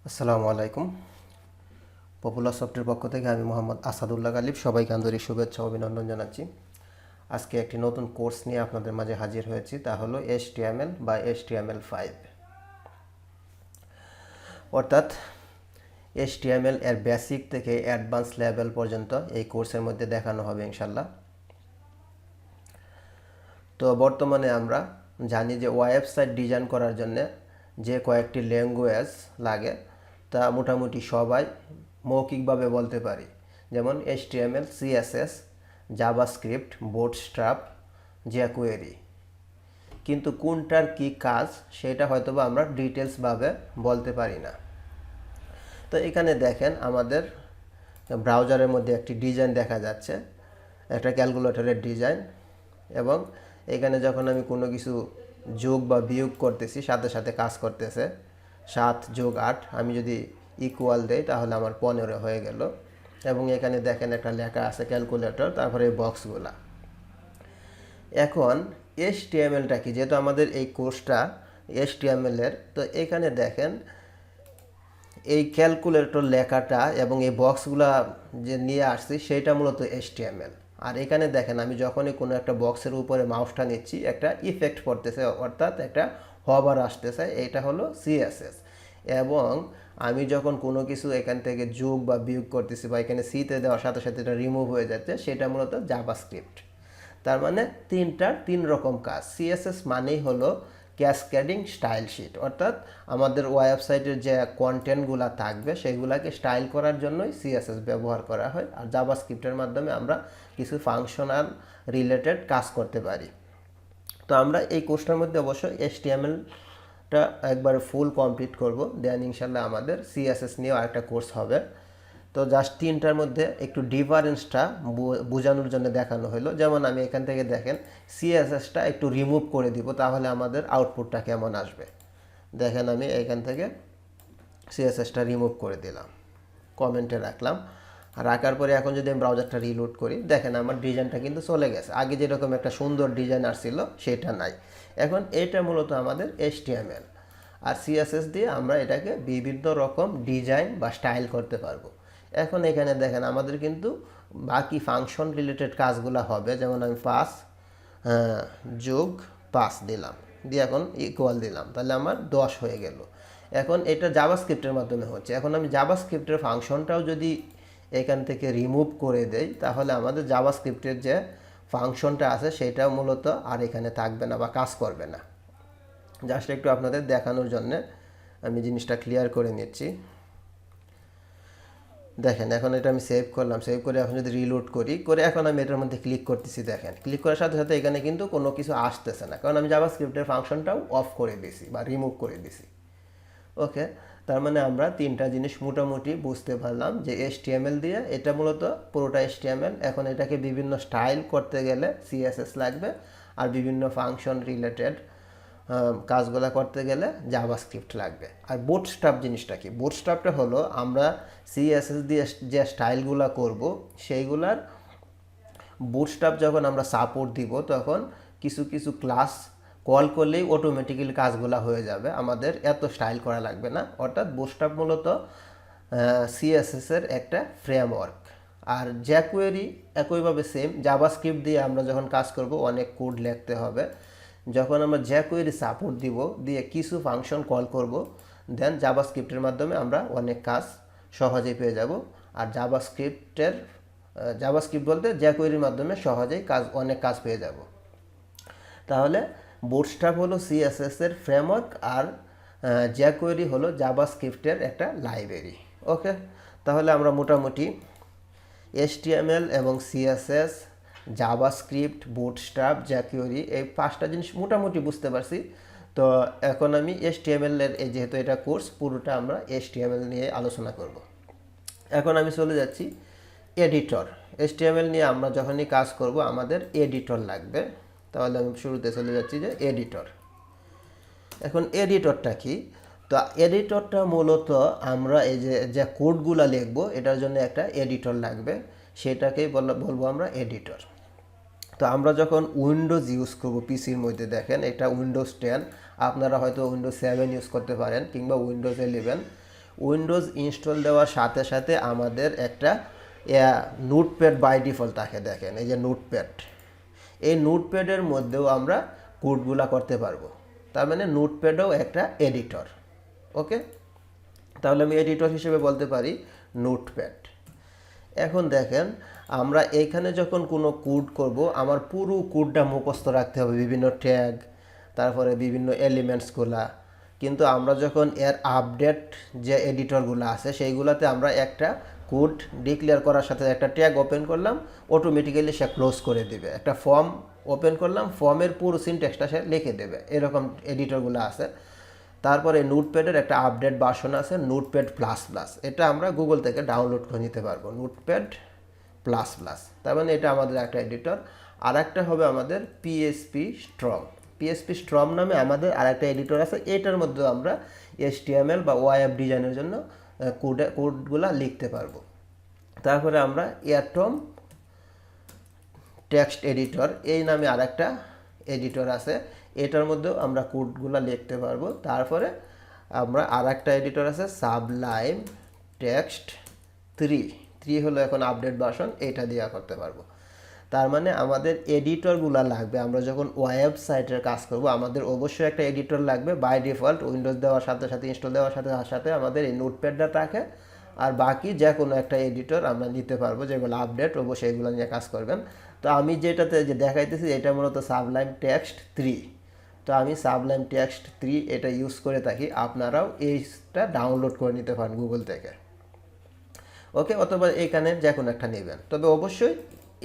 আসসালামু আলাইকুম। পপুলারসফটের পক্ষ থেকে আমি মোহাম্মদ আসাদুল্লাহ গালিব সবাইকে আন্তরিক শুভেচ্ছা ও অভিনন্দন জানাচ্ছি। আজকে একটি নতুন কোর্স নিয়ে আপনাদের মাঝে হাজির হয়েছি, তা হলো HTML বা HTML5, অর্থাৎ HTML এর বেসিক থেকে অ্যাডভান্স লেভেল পর্যন্ত এই কোর্সের মধ্যে দেখানো হবে ইনশাল্লাহ। তো বর্তমানে আমরা জানি যে ওয়েবসাইট ডিজাইন করার জন্য যে কয়েকটি ল্যাঙ্গুয়েজ লাগে তা মোটামুটি সবাই মৌখিকভাবে বলতে পারি, যেমন HTML, CSS, JavaScript, bootstrap, jQuery। কিন্তু কোনটার কি কাজ সেটা হয়তোবা আমরা ডিটেলসভাবে বলতে পারি না। তো এখানে দেখেন আমাদের ব্রাউজারের মধ্যে একটি ডিজাইন দেখা যাচ্ছে, একটা ক্যালকুলেটরের ডিজাইন, এবং এখানে যখন আমি কোনো কিছু যোগ বা বিয়োগ করতেছি সাথে সাথে কাজ করতেছে। 7 যোগ 8 আমি যদি ইকুয়াল দেই তাহলে আমার 15 হয়ে গেল। এবং এখানে দেখেন একটা লেখা আছে ক্যালকুলেটর, তারপরে এই বক্সগুলা। এখন HTMLটা কি, যেহেতু আমাদের এই কোর্সটা HTML এর, তো এখানে দেখেন এই ক্যালকুলেটর লেখাটা এবং এই বক্সগুলা যে নিয়ে আসছি সেটা মূলত HTML। আর এখানে দেখেন আমি যখনই কোনো একটা বক্সের উপরে মাউসটা নিচ্ছি একটা ইফেক্ট পড়তেছে, অর্থাৎ একটা হবার আসতেছে, এটা হলো CSS। এবং আমি যখন কোনো কিছু এখান থেকে যোগ বা বিয়োগ করতেছি বা এখানে সিতে দেওয়ার সাথে সাথে এটা রিমুভ হয়ে যাচ্ছে, সেটা মূলত জাভাস্ক্রিপ্ট। তার মানে তিন রকম কাজ। CSS মানেই হলো ক্যাসকেডিং স্টাইল শিট, অর্থাৎ আমাদের ওয়েবসাইটের যে কন্টেন্টগুলো থাকবে সেগুলোকে স্টাইল করার জন্যই CSS ব্যবহার করা হয়। আর জাভাস্ক্রিপ্টের মাধ্যমে আমরা কিছু ফাংশনাল রিলেটেড কাজ করতে পারি। তো আমরা এই কোর্সটার মধ্যে অবশ্যই HTMLটা একবারে ফুল কমপ্লিট করব, দেন ইনশাল্লাহ আমাদের CSS নিয়েও আরেকটা কোর্স হবে। তো জাস্ট তিনটার মধ্যে একটু ডিফারেন্সটা বোঝানোর জন্য দেখানো হলো। যেমন আমি এখান থেকে দেখেন CSSটা একটু রিমুভ করে দিব, তাহলে আমাদের আউটপুটটা কেমন আসবে। দেখেন আমি এখান থেকে CSSটা রিমুভ করে দিলাম, কমেন্টে রাখলাম। রাখার পরে এখন যদি আমি ব্রাউজারটা রিলোড করি, দেখেন আমার ডিজাইনটা কিন্তু চলে গেছে। আগে যেরকম একটা সুন্দর ডিজাইন আসছিল সেটা নাই। এখন এটা মূলত আমাদের HTML, আর CSS দিয়ে আমরা এটাকে বিভিন্ন রকম ডিজাইন বা স্টাইল করতে পারবো। এখন এখানে দেখেন আমাদের কিন্তু বাকি ফাংশন রিলেটেড কাজগুলো হবে। যেমন আমি 5 যোগ 5 দিলাম, দিয়ে এখন ইকুয়াল দিলাম, তাহলে আমার 10 হয়ে গেল। এখন এটা জাভাস্ক্রিপ্টের মাধ্যমে হচ্ছে। এখন আমি জাভাস্ক্রিপ্টের ফাংশনটাও যদি এখান থেকে রিমুভ করে দেই, তাহলে আমাদের জাভাস্ক্রিপ্টের যে ফাংশনটা আছে সেটাও মূলত আর এখানে থাকবে না বা কাজ করবে না। জাস্ট একটু আপনাদের দেখানোর জন্য আমি জিনিসটা ক্লিয়ার করে নিচ্ছি। দেখেন এখন এটা আমি সেভ করলাম, সেভ করে এখন যদি রিলোড করি, করে এখন আমি এটার মধ্যে ক্লিক করতেছি, দেখেন ক্লিক করার সাথে সাথে এখানে কিন্তু কোনো কিছু আসতেছে না, কারণ আমি জাভাস্ক্রিপ্টের ফাংশনটাও অফ করে দিছি বা রিমুভ করে দিছি। ওকে, তার মানে আমরা তিনটা জিনিস মোটামুটি বুঝতে পারলাম যে HTML দিয়ে এটা মূলত পুরোটা HTML। এখন এটাকে বিভিন্ন স্টাইল করতে গেলে CSS লাগবে, আর বিভিন্ন ফাংশন রিলেটেড কাজগুলো করতে গেলে জাভাস্ক্রিপ্ট লাগবে। আর বুটস্ট্র্যাপ জিনিসটা কি? বুটস্ট্র্যাপটা হলো আমরা CSS দিয়ে যে স্টাইলগুলো করব সেইগুলার বুটস্ট্র্যাপ যখন আমরা সাপোর্ট দিব তখন কিছু কিছু ক্লাস কল করলেই অটোমেটিক্যালি কাজগুলো হয়ে যাবে, আমাদের এত স্টাইল করা লাগবে না। অর্থাৎ বুটস্ট্র্যাপ মূলত CSS এর একটা ফ্রেমওয়ার্ক। আর jQuery একইভাবে সেম, জাভাস্ক্রিপ্ট দিয়ে আমরা যখন কাজ করব অনেক কোড লিখতে হবে। যখন আমরা jQuery সাপোর্ট দিব, দিয়ে কিছু ফাংশন কল করব, দেন জাভাস্ক্রিপ্টের মাধ্যমে আমরা অনেক কাজ সহজেই পেয়ে যাব। আর জাভাস্ক্রিপ্ট বলতে jQueryর মাধ্যমে সহজেই অনেক কাজ পেয়ে যাব। তাহলে বুটস্ট্র্যাপ হলো CSS এর ফ্রেমওয়ার্ক, আর jQuery হলো জাভাস্ক্রিপ্টের একটা লাইব্রেরি। ওকে, তাহলে আমরা মোটামুটি HTML এবং CSS, জাভাস্ক্রিপ্ট, বুটস্ট্র্যাপ, jQuery এই 5টা জিনিস মোটামুটি বুঝতে পারছি। তো এখন আমি HTML এর যেহেতু এটা কোর্স, পুরোটা আমরা HTML নিয়ে আলোচনা করব। এখন আমি চলে যাচ্ছি এডিটর। HTML নিয়ে আমরা যখনই কাজ করব আমাদের এডিটর লাগবে, তাহলে আমি শুরুতে চলে যাচ্ছি যে এডিটর। এখন এডিটরটা কি? তো এডিটরটা মূলত আমরা এই যে কোডগুলো লিখবো এটার জন্য একটা এডিটর লাগবে, সেটাকেই বলবো আমরা এডিটর। তো আমরা যখন উইন্ডোজ ইউজ করবো পিসির মধ্যে, দেখেন এটা উইন্ডোজ 10, আপনারা হয়তো উইন্ডোজ 7 ইউজ করতে পারেন কিংবা উইন্ডোজ 11। উইন্ডোজ ইনস্টল দেওয়ার সাথে সাথে আমাদের একটা নোটপ্যাড বাই ডিফল্ট থাকে, দেখেন এই যে নোটপ্যাড, এই নোটপ্যাডের মধ্যেও আমরা কোডগুলা করতে পারবো। তার মানে নোটপ্যাডও একটা এডিটর। ওকে, তাহলে আমি এডিটর হিসেবে বলতে পারি নোটপ্যাড। এখন দেখেন আমরা এইখানে যখন কোনো কোড করব, আমার পুরো কোডটা মুখস্থ রাখতে হবে, বিভিন্ন ট্যাগ, তারপরে বিভিন্ন এলিমেন্টসগুলা। কিন্তু আমরা যখন এর আপডেট যে এডিটরগুলো আছে সেইগুলোতে আমরা একটা কোড ডিক্লেয়ার করার সাথে একটা ট্যাগ ওপেন করলাম, অটোমেটিক্যালি সে ক্লোজ করে দিবে। একটা ফর্ম ওপেন করলাম, ফর্মের পুরো সিনট্যাক্সটা সে লিখে দেবে, এরকম এডিটরগুলো আছে। তারপরে নোটপ্যাডের একটা আপডেট ভার্সন আছে, নোটপ্যাড প্লাস প্লাস, এটা আমরা গুগল থেকে ডাউনলোড করে নিতে পারবো, নোটপ্যাড প্লাস প্লাস। তার মানে এটা আমাদের একটা এডিটর। আর একটা হবে আমাদের পিএসপি স্ট্রম। পিএসপি স্ট্রম নামে আমাদের আরেকটা এডিটর আছে, এটার মধ্যে আমরা এইচটিএমএল বা ওয়েব ডিজাইনের জন্য কোডগুলা লিখতে পারবো। তারপরে আমরা অ্যাটম টেক্সট এডিটর এই নামে আরেকটা এডিটর আছে, এটার মধ্যেও আমরা কোডগুলো লিখতে পারবো। তারপরে আমরা আরেকটা এডিটর আছে সাবলাইম টেক্সট 3 হলো এখন আপডেট ভার্সন, এটা দিয়ে করতে পারবো। তার মানে আমাদের এডিটরগুলো লাগবে। আমরা যখন ওয়েবসাইটের কাজ করব আমাদের অবশ্যই একটা এডিটর লাগবে। বাই ডিফল্ট উইন্ডোজ দেওয়ার সাথে সাথে, ইনস্টল দেওয়ার সাথে সাথে আমাদের এই নোটপ্যাডটা থাকে। আর বাকি যে কোনো একটা এডিটর আমরা নিতে পারবো, যেগুলো আপডেট অবশ্যই এগুলো নিয়ে কাজ করবেন। তো আমি যেটাতে যে দেখাইতেছি এটা মূলত সাবলাইম টেক্সট 3। তো আমি সাবলাইম টেক্সট 3 এটা ইউজ করে থাকি, আপনারাও এইটা ডাউনলোড করে নিতে পারেন গুগল থেকে। ওকে, অথবা এইখানে যে কোনো একটা নেবেন, তবে অবশ্যই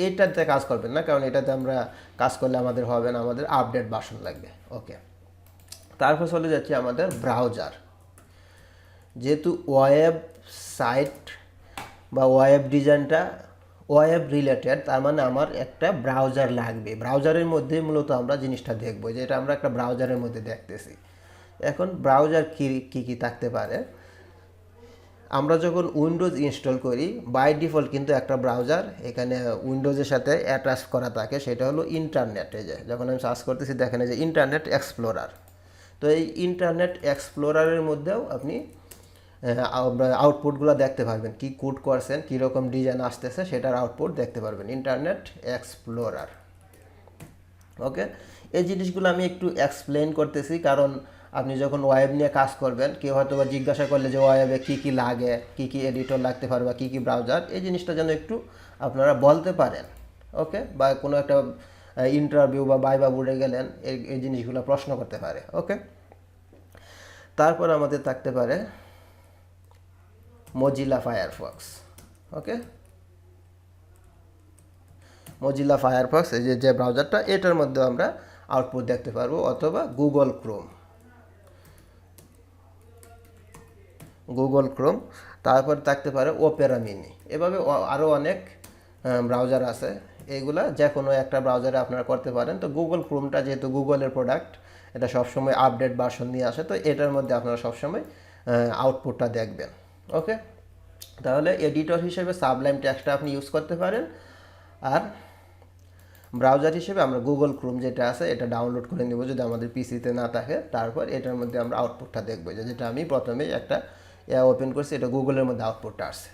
এইটাতে কাজ করবেন না, কারণ এটাতে আমরা কাজ করলে আমাদের হবে না, আমাদের আপডেট ভার্সন লাগবে। ওকে, তারপর চলে যাচ্ছি আমাদের ব্রাউজার। যেহেতু ওয়েবসাইট বা ওয়েব ডিজাইনটা ওয়েব রিলেটেড, তার মানে আমার একটা ব্রাউজার লাগবে। ব্রাউজারের মধ্যে মূলত আমরা জিনিসটা দেখবো, যেটা আমরা একটা ব্রাউজারের মধ্যে দেখতেছি। এখন ব্রাউজার কি থাকতে পারে, আমরা যখন উইন্ডোজ ইনস্টল করি বাই ডিফল্ট কিন্তু একটা ব্রাউজার এখানে উইন্ডোজের সাথে অ্যাটাচ করা থাকে, সেটা হলো ইন্টারনেটে। যে যখন আমি সার্চ করতেছি দেখেন যে ইন্টারনেট এক্সপ্লোরার। তো এই ইন্টারনেট এক্সপ্লোরারের মধ্যেও আপনি আউটপুটগুলো দেখতে পারবেন, কি কোড করছেন, কীরকম ডিজাইন আসতেছে সেটার আউটপুট দেখতে পারবেন, ইন্টারনেট এক্সপ্লোরার। ওকে, এই জিনিসগুলো আমি একটু এক্সপ্লেন করতেছি, কারণ আপনি যখন ওয়েব নিয়ে কাজ করবেন কেউ হয়তো বা জিজ্ঞাসা করলে যে ওয়েবে কী লাগে, কী এডিটর লাগতে পারে বা কী ব্রাউজার, এই জিনিসটা যেন একটু আপনারা বলতে পারেন। ওকে, বা কোনো একটা ইন্টারভিউ বা বাইবা বোর্ডে গেলেন এই জিনিসগুলো প্রশ্ন করতে পারে। ওকে, তারপর আমাদের থাকতে পারে মজিলা ফায়ারফক্স। ওকে, মজিলা ফায়ারফক্স এই যে ব্রাউজারটা, এটার মধ্যে আমরা আউটপুট দেখতে পারবো, অথবা গুগল ক্রোম। তারপর থাকতে পারে ওপেরা মিনি। এভাবে আরও অনেক ব্রাউজার আছে, এইগুলা যে কোনো একটা ব্রাউজারে আপনারা করতে পারেন। তো গুগল ক্রোমটা যেহেতু গুগলের প্রোডাক্ট, এটা সবসময় আপডেট ভার্সন নিয়ে আসে, তো এটার মধ্যে আপনারা সবসময় আউটপুটটা দেখবেন। ওকে, তাহলে এডিটর হিসেবে সাবলাইম টেক্সটটা আপনি ইউজ করতে পারেন, আর ব্রাউজার হিসেবে আমরা গুগল ক্রোম যেটা আছে এটা ডাউনলোড করে নেব যদি আমাদের পিসিতে না থাকে। তারপর এটার মধ্যে আমরা আউটপুটটা দেখবো, যেটা আমি প্রথমেই একটা ওপেন করছি, এটা গুগলের মধ্যে আউটপুটটা আসছে।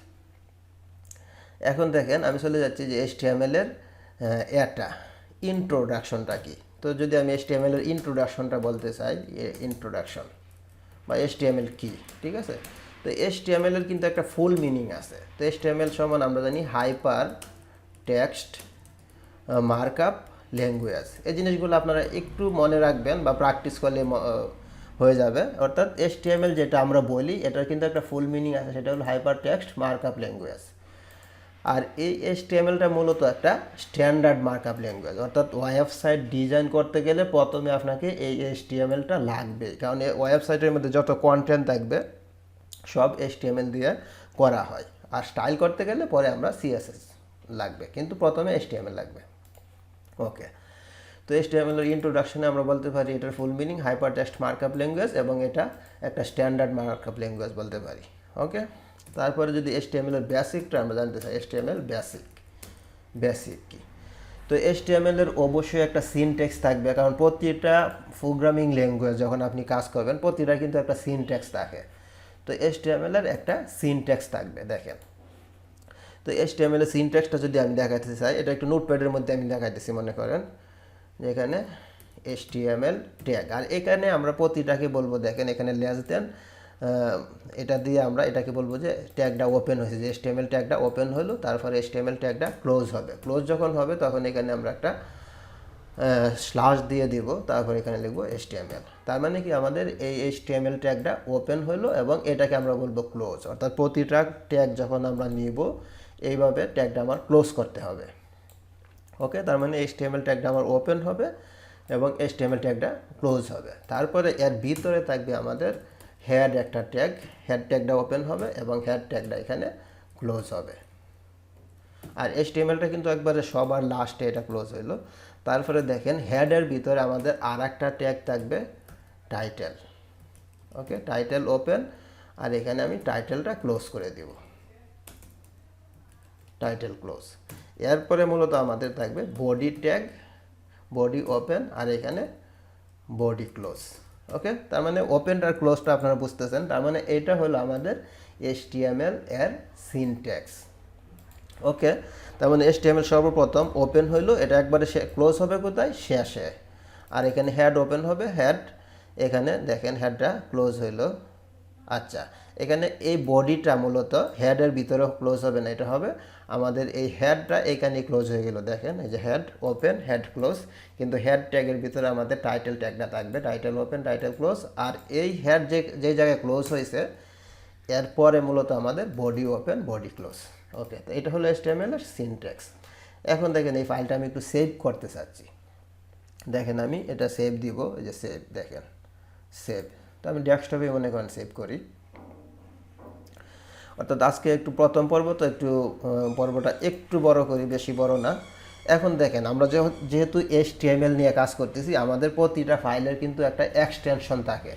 এখন দেখেন আমি চলে যাচ্ছি যে HTML এর এটা ইন্ট্রোডাকশনটা কি। তো যদি আমি HTML এর ইন্ট্রোডাকশনটা বলতে চাই, ইন্ট্রোডাকশন বা HTML কি, ঠিক আছে। তো HTML এর কিন্তু একটা ফুল মিনিং আছে। তো HTML সমান আমরা জানি হাইপার টেক্সট মার্কআপ ল্যাঙ্গুয়েজ। এই জিনিসগুলো আপনারা একটু মনে রাখবেন বা প্র্যাকটিস করলে হয়ে যাবে। অর্থাৎ HTML যেটা আমরা বলি এটার কিন্তু একটা ফুল মিনিং আছে, সেটা হলো হাইপার টেক্সট মার্কআপ ল্যাঙ্গুয়েজ। আর এই HTMLটা মূলত একটা স্ট্যান্ডার্ড মার্কআপ ল্যাঙ্গুয়েজ, অর্থাৎ ওয়েবসাইট ডিজাইন করতে গেলে প্রথমে আপনাকে এই HTMLটা লাগবে, কারণ এই ওয়েবসাইটের মধ্যে যত কন্টেন্ট থাকবে সব HTML দিয়ে করা হয়। আর স্টাইল করতে গেলে পরে আমরা CSS লাগবে, কিন্তু প্রথমে HTML লাগবে। ওকে, তো HTML এর ইন্ট্রোডাকশনে আমরা বলতে পারি এটার full meaning hyper text markup language, এবং এটা একটা স্ট্যান্ডার্ড মার্কআপ ল্যাঙ্গুয়েজ বলতে পারি। ওকে, তারপরে যদি HTML এর বেসিকটা আমরা জানতে চাই, HTML বেসিক কি। তো HTML এর অবশ্যই একটা সিনট্যাক্স থাকবে, কারণ প্রতিটা প্রোগ্রামিং ল্যাঙ্গুয়েজ যখন আপনি কাজ করবেন প্রতিটা কিন্তু একটা সিনট্যাক্স থাকে। তো HTML এর একটা সিনট্যাক্স থাকবে দেখেন। তো HTML এর সিনট্যাক্সটা যদি আমি দেখাতে চাই, এটা একটু নোটপ্যাডের মধ্যে আমি দেখাইতেছি, মনে করেন যেখানে HTML ট্যাগ, আর এখানে আমরা প্রতিটাকে বলবো, দেখেন এখানে লেস দেন, এটা দিয়ে আমরা এটাকে বলবো যে ট্যাগটা ওপেন হয়েছে, যে HTML ট্যাগটা ওপেন হলো, তারপরে HTML ট্যাগটা ক্লোজ হবে। ক্লোজ যখন হবে তখন এখানে আমরা একটা স্ল্যাশ দিয়ে দিব, তারপর এখানে লিখবো HTML। তার মানে কি আমাদের এই HTML ট্যাগটা ওপেন হলো এবং এটাকে আমরা বলবো ক্লোজ, অর্থাৎ প্রতিটা ট্যাগ যখন আমরা নিব এইভাবে ট্যাগটা আমার ক্লোজ করতে হবে। ওকে, তার মানে HTML ট্যাগটা আমার ওপেন হবে এবং HTML ট্যাগটা ক্লোজ হবে। তারপরে এর ভিতরে থাকবে আমাদের হেড একটা ট্যাগ, হেড ট্যাগটা ওপেন হবে এবং হেড ট্যাগটা এখানে ক্লোজ হবে। আর HTMLটা কিন্তু একবারে সবার লাস্টে এটা ক্লোজ হইলো। তারপরে দেখেন হেডের ভিতরে আমাদের আর একটা ট্যাগ থাকবে টাইটেল। ওকে, টাইটেল ওপেন, আর এখানে আমি টাইটেলটা ক্লোজ করে দিব, টাইটেল ক্লোজ। এরপরে মূলত আমাদের থাকবে বডি ট্যাগ, বডি ওপেন, আর এখানে বডি ক্লোজ। ওকে, তার মানে ওপেন আর ক্লোজটা আপনারা বুঝতেছেন। তার মানে এটা হলো আমাদের HTML এর সিনট্যাক্স। ওকে, তার মানে HTML সর্বপ্রথম ওপেন হইলো, এটা একবারে ক্লোজ হবে কোথায়, শেষে। আর এখানে হেড ওপেন হবে, হেড, এখানে দেখেন হেডটা ক্লোজ হইলো। আচ্ছা, এখানে এই বডিটা মূলত হেডের ভিতরে ক্লোজ হবে না, এটা হবে আমাদের এই হেডটা এখানে ক্লোজ হয়ে গেল। দেখেন এই যে হেড ওপেন, হেড ক্লোজ, কিন্তু হেড ট্যাগের ভিতরে আমাদের টাইটেল ট্যাগটা থাকবে, টাইটেল ওপেন, টাইটেল ক্লোজ। আর এই হেড যে জায়গায় ক্লোজ হয়েছে এরপরে মূলত আমাদের বডি ওপেন, বডি ক্লোজ। ওকে, তো এটা হলো HTML এর সিনট্যাক্স। এখন দেখেন এই ফাইলটা আমি একটু সেভ করতে চাচ্ছি, দেখেন আমি এটা সেভ দিব, এই যে সেভ, দেখেন সেভ। তো আমি ডেস্কটপে মনে করেন সেভ করি, অর্থাৎ আজকে একটু প্রথম পর্ব, তো একটু পর্বটা একটু বড় করি, বেশি বড় না। এখন দেখেন আমরা যেহেতু HTML নিয়ে কাজ করতেছি, আমাদের প্রতিটা ফাইলের কিন্তু একটা এক্সটেনশন থাকে।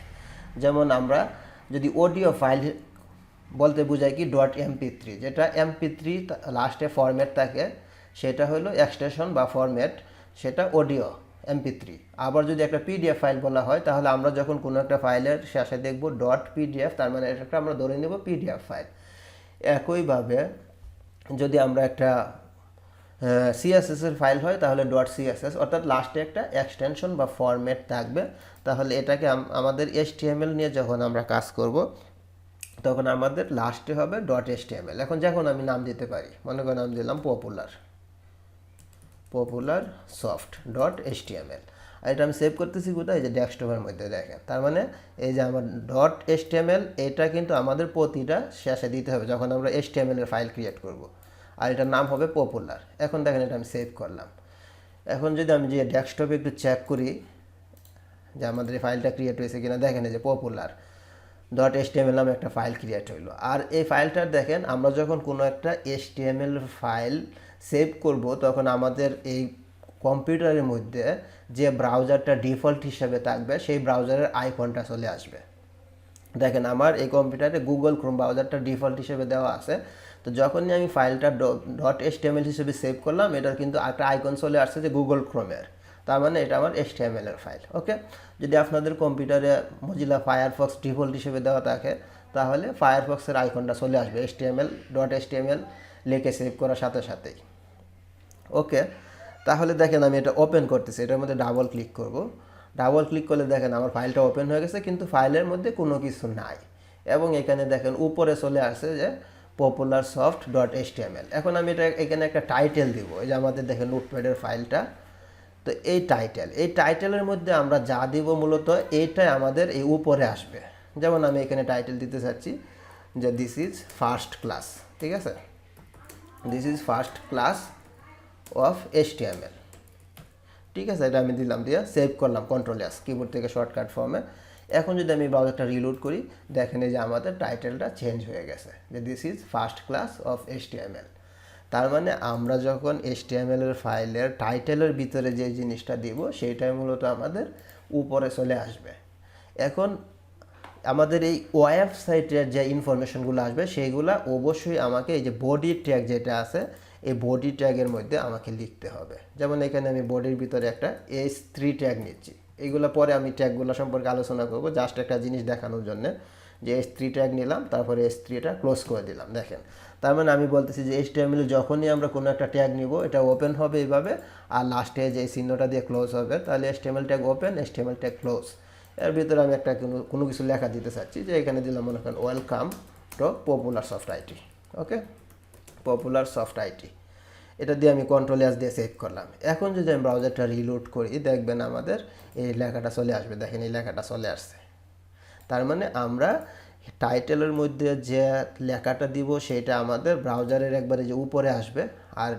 যেমন আমরা যদি অডিও ফাইল বলতে বোঝাই কি .mp3, যেটা mp3 লাস্টে ফরম্যাট থাকে, সেটা হলো এক্সটেনশন বা ফরম্যাট, সেটা অডিও mp3। আবার যদি একটা PDF ফাইল বলা হয়, তাহলে আমরা যখন কোনো একটা ফাইলের শেষে দেখব .pdf, তার মানে এটা আমরা ধরে নেব PDF ফাইল। একইভাবে যদি আমরা একটা CSS এর ফাইল হয় তাহলে .css, অর্থাৎ লাস্টে একটা এক্সটেনশন বা ফরম্যাট থাকবে। তাহলে এটাকে আমাদের HTML নিয়ে যখন আমরা কাজ করব তখন আমাদের লাস্টে হবে .html। এখন যখন আমি নাম দিতে পারি, মনে করেন নাম দিলাম popularsoft.html, আর এটা আমি সেভ করতেছি কোথায়, এই যে ডেস্কটপের মধ্যে, দেখেন। তার মানে এই যে আমার .html, এটা কিন্তু আমাদের প্রতিটা শেষে দিতে হবে যখন আমরা HTML এর ফাইল ক্রিয়েট করব, আর এটার নাম হবে popular। এখন দেখেন এটা আমি সেভ করলাম। এখন যদি আমি যে ডেস্কটপে একটু চেক করি যে আমাদের এই ফাইলটা ক্রিয়েট হয়েছে কিনা, দেখেন এই যে popular.html নামে একটা ফাইল ক্রিয়েট হইলো। আর এই ফাইলটার দেখেন আমরা যখন কোনো একটা HTML ফাইল সেভ করব, তখন আমাদের এই কম্পিউটারের মধ্যে যে ব্রাউজারটা ডিফল্ট হিসেবে থাকবে সেই ব্রাউজারের আইকনটা চলে আসবে। দেখেন আমার এই কম্পিউটারে গুগল ক্রোম ব্রাউজারটা ডিফল্ট হিসেবে দেওয়া আছে। তো যখনই আমি ফাইলটা .html হিসেবে সেভ করলাম, এটার কিন্তু একটা আইকন চলে আসছে যে গুগল ক্রোমের, তার মানে এটা আমার HTML এর ফাইল। ওকে, যদি আপনাদের কম্পিউটারে মজিলা ফায়ারফক্স ডিফল্ট হিসেবে দেওয়া থাকে, তাহলে ফায়ারফক্সের আইকনটা চলে আসবে HTML লিখে সেভ করার সাথে সাথেই। ওকে, তাহলে দেখেন আমি এটা ওপেন করতেছি, এটার মধ্যে ডাবল ক্লিক করব। ডাবল ক্লিক করলে দেখেন আমার ফাইলটা ওপেন হয়ে গেছে, কিন্তু ফাইলের মধ্যে কোনো কিছু নাই। এবং এখানে দেখেন উপরে চলে আসছে যে popularsoft.html। এখন আমি এটা এখানে একটা টাইটেল দিব, এই যে আমাদের দেখেন নোটপ্যাডের ফাইলটা। তো এই টাইটেলের মধ্যে আমরা যা দিব মূলত এইটাই আমাদের এই উপরে আসবে। যেমন আমি এখানে টাইটেল দিতে চাচ্ছি যে দিস ইজ ফার্স্ট ক্লাস, ঠিক আছে, this is first class of HTML, ঠিক আছে। এটা আমি দিলাম, দিয়ে সেভ করলাম Ctrl+S কিবোর্ড থেকে শর্টকাট ফর্মে। এখন যদি আমি ব্রাউজারটা রিলোড করি, দেখেন এই যে আমাদের টাইটেলটা চেঞ্জ হয়ে গেছে, যে this is first class of HTML। তার মানে আমরা যখন HTML এর ফাইলের টাইটেলের ভিতরে যে জিনিসটা দিব, সেইটাই মূলত আমাদের উপরে চলে আসবে। এখন আমাদের এই ওয়েবসাইটের যে ইনফরমেশনগুলো আসবে, সেইগুলো অবশ্যই আমাকে এই যে বডি ট্যাগ যেটা আছে, এই বডি ট্যাগের মধ্যে আমাকে লিখতে হবে। যেমন এখানে আমি বডির ভিতরে একটা H3 ট্যাগ নিচ্ছি, এইগুলো পরে আমি ট্যাগগুলো সম্পর্কে আলোচনা করব, জাস্ট একটা জিনিস দেখানোর জন্য যে H3 ট্যাগ নিলাম, তারপরে H3টা ক্লোজ করে দিলাম। দেখেন, তার মানে আমি বলতেছি যে HTML যখনই আমরা কোনো একটা ট্যাগ নিব এটা ওপেন হবে এইভাবে, আর লাস্টে যে চিহ্নটা দিয়ে ক্লোজ হবে, তাহলে HTML tag open, HTML tag close. এর ভিতরে আমি একটা কোনো কিছু লেখা দিতে চাচ্ছি, যে এখানে দিলাম মনে করেন welcome to Popularsoft IT. Okay, Popularsoft IT, এটা দিয়ে আমি কন্ট্রোল-S দিয়ে সেভ করলাম। এখন যদি আমি ব্রাউজারটা রিলোড করি, দেখবেন আমাদের এই লেখাটা চলে আসবে। দেখেন এই লেখাটা চলে আসছে। তার মানে আমরা টাইটেলের মধ্যে যে লেখাটা দিব সেটা আমাদের ব্রাউজারের একবারে যে উপরে আসবে, আর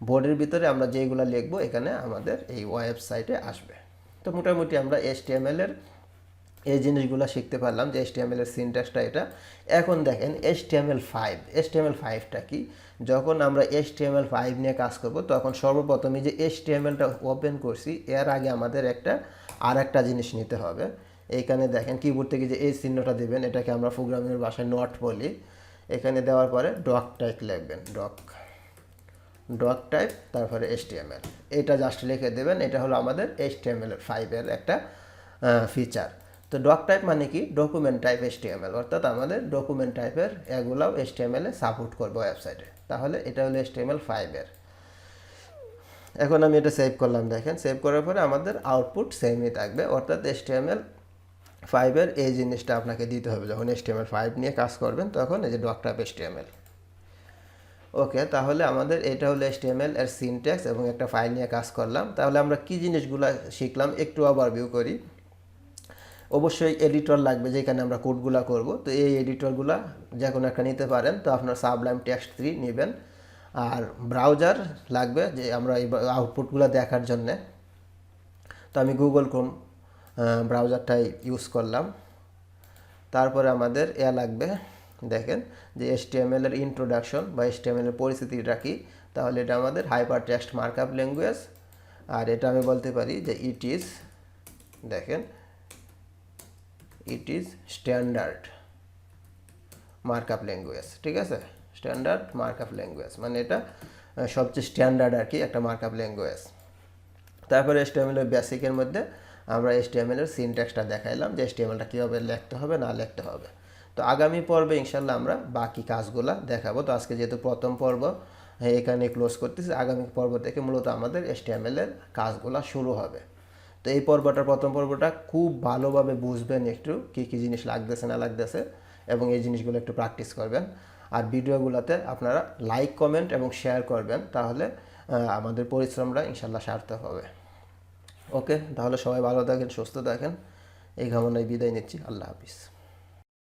বোর্ডের ভিতরে আমরা যেগুলো লিখবো এখানে আমাদের এই ওয়েবসাইটে আসবে। তো মোটামুটি আমরা HTML এর এই জিনিসগুলো শিখতে পারলাম, যে HTML এর সিনট্যাক্সটা এটা। এখন দেখেন HTML5টা কি? যখন আমরা HTML5 নিয়ে কাজ করব তখন সর্বপ্রথমে যে HTMLটা ওপেন করছি এর আগে আমাদের আরেকটা জিনিস নিতে হবে। এইখানে দেখেন কিবোর্ড থেকে যে এই চিহ্নটা দেবেন, এটাকে আমরা প্রোগ্রামিং ভাষায় নট বলি। এখানে দেওয়ার পরে ডক টাইপ লিখবেন, ডক টাইপ, তারপরে HTML, এটা জাস্ট লিখে দেবেন। এটা হলো আমাদের HTML5 এর একটা ফিচার। তো ডক টাইপ মানে কি? ডকুমেন্ট টাইপ HTML, অর্থাৎ আমাদের ডকুমেন্ট টাইপের এগুলাও HTML এ সাপোর্ট করবে ওয়েবসাইটে। তাহলে এটা হলো HTML5 এর। এখন আমি এটা সেভ করলাম। দেখেন, সেভ করার পরে আমাদের আউটপুট সেমই থাকবে, অর্থাৎ HTML5 এর এই জিনিসটা আপনাকে দিতে হবে যখন HTML5 নিয়ে কাজ করবেন, তখন এই যে ডক টাইপ HTML। ওকে, তাহলে আমাদের এটা হলো HTML এর সিনট্যাক্স এবং একটা ফাইল নিয়ে কাজ করলাম। তাহলে আমরা কি জিনিসগুলো শিখলাম একটু ওভারভিউ করি। অবশ্যই এডিটর লাগবে যেখানে আমরা কোডগুলো করব। তো এই এডিটরগুলো যে কোনো একটা নিতে পারেন। তো আপনার সাবলাইম টেক্সট 3 নেবেন। আর ব্রাউজার লাগবে, যে আমরা এই আউটপুটগুলো দেখার জন্যে। তো আমি গুগল ক্রোম ব্রাউজারটাই ইউজ করলাম। তারপরে আমাদের লাগবে, দেখেন, যে HTML এর ইন্ট্রোডাকশন বা HTML এর পরিস্থিতিটা কি। তাহলে এটা আমাদের হাইপার টেক্সট মার্কআপ ল্যাঙ্গুয়েজ, আর এটা আমি বলতে পারি যে ইট ইজ, দেখেন, it is standard markup language. ঠিক আছে, স্ট্যান্ডার্ড মার্কআপ ল্যাঙ্গুয়েজ মানে এটা সবচেয়ে স্ট্যান্ডার্ড আর কি একটা মার্কআপ ল্যাঙ্গুয়েজ। তারপরে HTML এর বেসিকের মধ্যে আমরা HTML এর সিনট্যাক্সটা দেখাইলাম, যে HTMLটা কীভাবে লিখতে হবে না লিখতে হবে। তো আগামী পর্বে ইনশাল্লাহ আমরা বাকি কাজগুলো দেখাবো। তো আজকে যেহেতু প্রথম পর্ব এখানে ক্লোজ করতেছি, আগামী পর্ব থেকে মূলত আমাদের HTML এর কাজগুলো শুরু হবে। তো এই প্রথম পর্বটা খুব ভালোভাবে বুঝবেন, একটু কী কী জিনিস লাগতেছে না লাগতেছে, এবং এই জিনিসগুলো একটু প্র্যাকটিস করবেন। আর ভিডিওগুলোতে আপনারা লাইক, কমেন্ট এবং শেয়ার করবেন, তাহলে আমাদের পরিশ্রমটা ইনশাল্লাহ সার্থক হবে। ওকে, তাহলে সবাই ভালো থাকেন, সুস্থ থাকেন, এই কামনায় বিদায় নিচ্ছি। আল্লাহ হাফিজ।